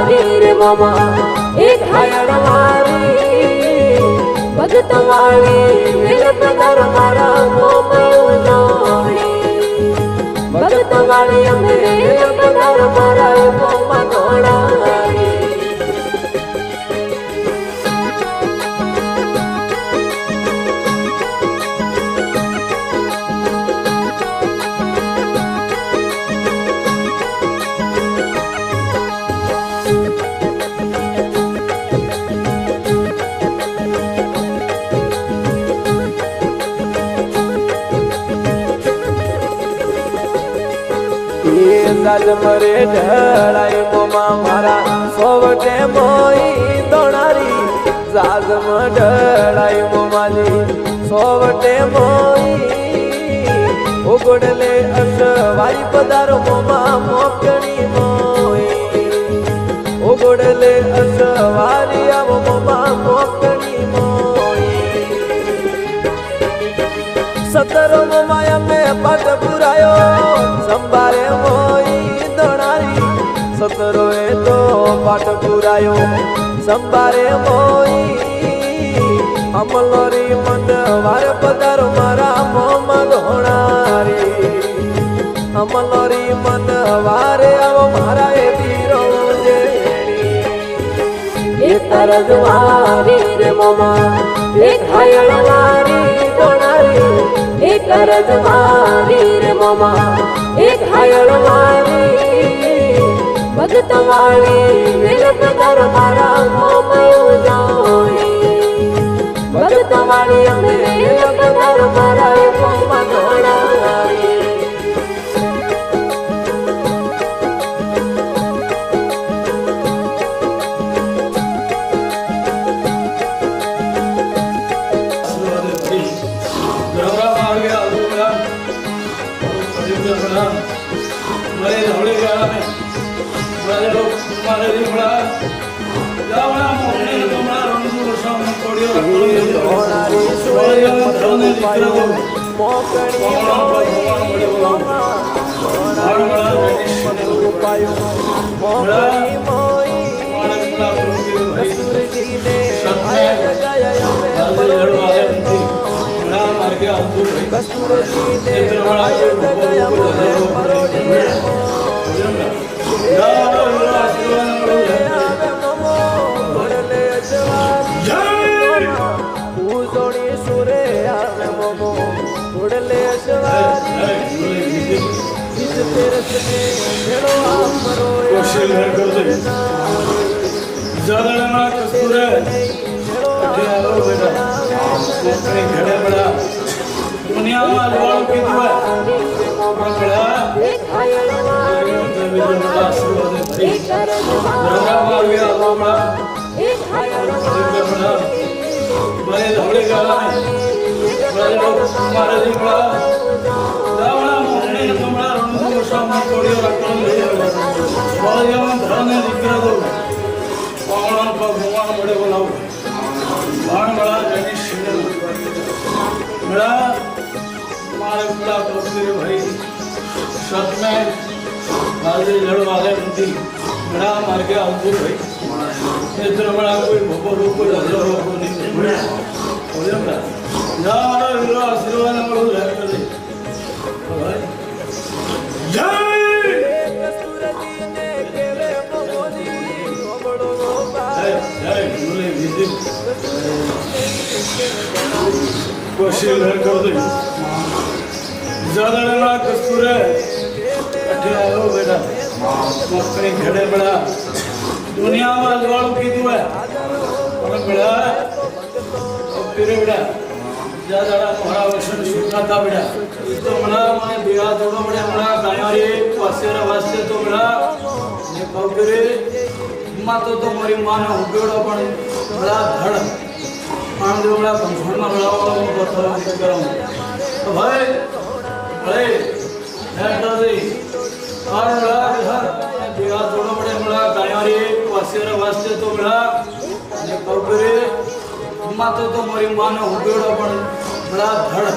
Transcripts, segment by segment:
वीर मामा एक हायण मारी भगत वाली मिल पधार मारा मोमयो जोड़ी भगत वाली मिल पधार मारा मोमा घोड़ा मरे ढळाई मोमा मारा सोवटे मोई दोणारी जागम ढळाई मोमाली सोवटे मोई उघडले अशवारी पदार मोमा मोकणी मोई उघडले अशवारी आव मोमा मोकणी मोई सतरो मोमाया में पाठ पुरायो संभारे मोई सतरोए तो पाठ पुरायो संभारे मोई अमलोरी मन वार पधार मारा मोमा घोणारी अमलोरी मन वारे आवो मारा ए वीरो जेड़ी एक रजवारी रे मोमा एक हायण वारी घोणारी एक रजवारी रे मोमा एक हायण वारी भगत वाली मिल पधार मारा मोमयो जोड़ी भगत वाली मिल पधार मारा मोमा घोड़ा दुनिया में लोग की दुआ भाई सच में लड़ वाले बड़ा मार के आऊँ भाई इतना बड़ा कोई भोपो रूप कोई हजर हो नहीं बोले बड़ा यार वीरो आशीर्वाद न पड़ो रह कर दे भाई जय जय बोले विजय कोशिश कर दे ज्यादा ना कस्तूर है अठे आयो बेटा मक्करी घड़े बड़ा दुनिया में लोग की दुआ और बड़ा और तेरे बेटा ज्यादा हमारा वचन सुनता था बेटा तो मना मैं बिया जोड़ो बड़े हमारा गाया रे वास्ते वास्ते तो बड़ा ये कहो करे माँ तो मोरी माँ ने उगेड़ो पण बड़ा धड़ मान दो बड़ा कंफर्म में बड़ा वाला वो बता करूँ तो भाई अरे ऐसा दे और बड़ा इधर बिया जोड़ो बड़े बड़ा गाया रे वास्ते तो बड़ा ये कहो करे माँ तो मोरी माँ ने उगेड़ो पण बड़ा धड़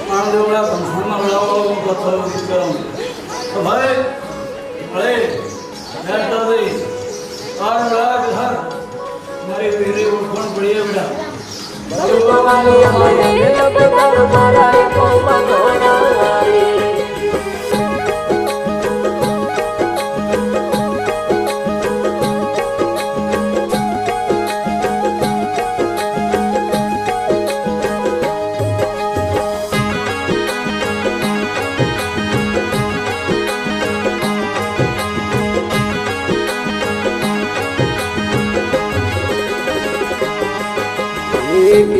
मान दो बड़ा कंफर्म में बड़ा वाला वो बता करूँ तो भाई अरे ऐसा दे વાળી અમને લપદાર મારા એકોમાં ઘોણા રે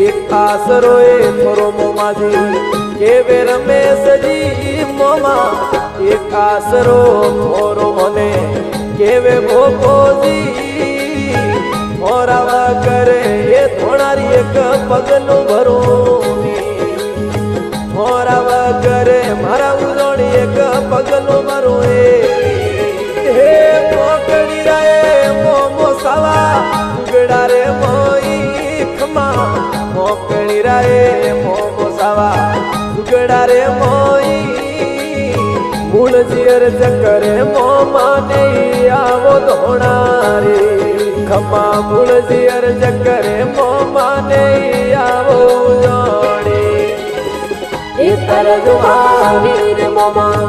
એક આસરો એ થોરો મોમાજી કેવે રમેશજી મોમા એક આસરો થોરો મને કેવે ભોપોજી મોરાવા કરે એ થોડારી એક પગલું ભરું મોરાવા કરે મારા ઉજોડી એક પગલું ભરું હે મોકડી રે મોમો સાવા ઉગડા રે મોઈ મોકળી રાય મોમો સાવા ઉગડા રે મોઈ મૂળ જીયર ચક્કરે મોમા નહીં આવો ધોણા રે ખમા મૂળ જીયર ચક્કરે મોમા નહીં આવો જોડે એક રજવારી રે મોમા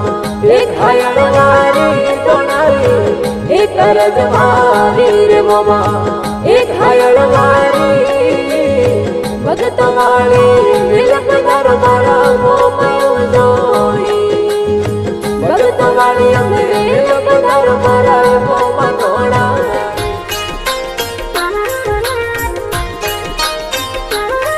એક હાયણ વારી ધોણારી એક રજવારી રે મોમા એક હાયણ વારી ભગત વાળી વિલપદાર